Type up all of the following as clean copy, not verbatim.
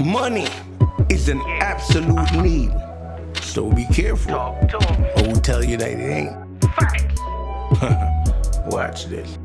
Money is an absolute need, so be careful. Or we'll tell you that it ain't. Watch this.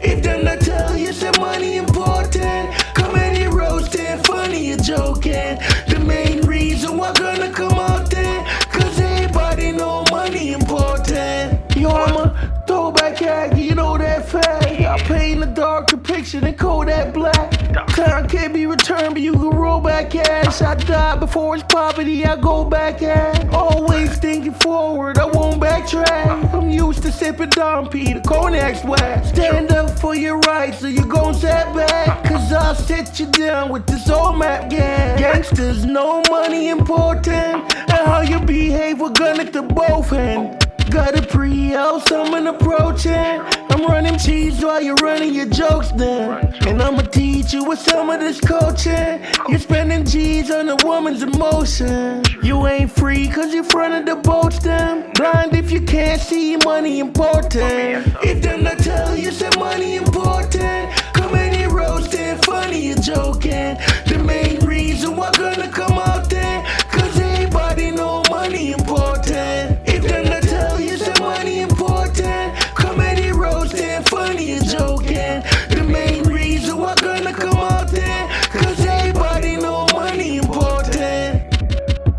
If them not tell you say money important, comedy roasting, funny you joking. The main reason why gonna come out there, cause everybody know money important. Yo, I'm a throwback act, you know that fact. I paint a darker picture than Kodak Black. Time can't be returned, but you can roll back ass. I died before it's poverty, I go back ass. Always thinking forward, I won't backtrack. I'm used to sipping Dom P, the Cognac's whack. Stand up for your rights or you gon' set back. Cause I'll sit you down with this old map gang. Gangsters know money important, and how you behave we're gonna to both end. Got a pre-out, someone approaching. I'm running cheese while you're running your jokes then. And I'ma teach you with some of this coaching. You're spending G's on a woman's emotion. You ain't free cause you're front of the boat stem. Blind if you can't see money important. If them not tell you say money important, comedy roasting, funny you joking. The main reason why gonna come out there, cause everybody know money important. If them not tell you say money important, comedy roasting, funny you joking. The main reason why gonna come out there, cause everybody know money important.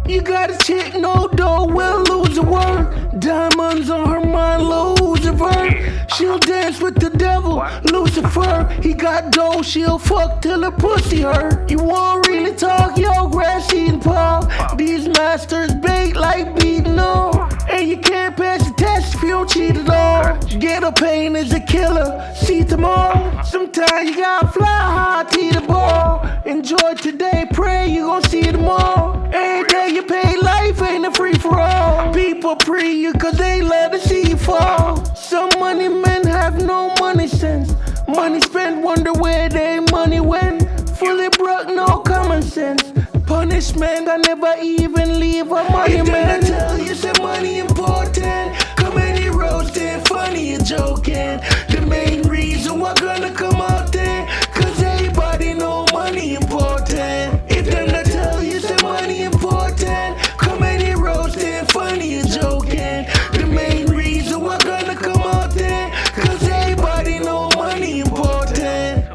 You got a chick, no dough, will lose a word. Diamonds on her mind, lose a verb. She'll dance with the devil, Lucifer. He got dough, she'll fuck till her pussy hurt. You won't really talk, yo, grass eating pop. These masters bait like beating on. And you can't pass the test if you don't cheat at all. Ghetto pain is a killer, see tomorrow. Sometimes you gotta fly high to the ball. Enjoy today, pray you gon' see tomorrow. Every day you pay life ain't a free for all. People pre you cause they love to see you fall. Some money men have no money sense. Money spent, wonder where they money went. Fully broke, no common sense. Punishment, I never even leave a monument. If they tell you say money important, comedy roasting, funny you joking. The main reason why gonna come out there, cause everybody know money important. If they not tell you say money important, comedy roasting, funny you joking. The main reason why gonna come out there, cause everybody know money important.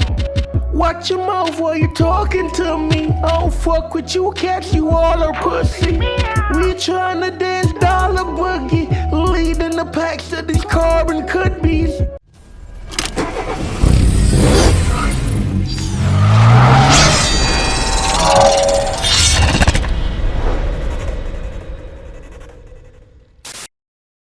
Watch your mouth while you're talking to me. I don't fuck with you, catch you all or pussy. We tryna dance dollar boogie, leading the packs of these carbon could-be's.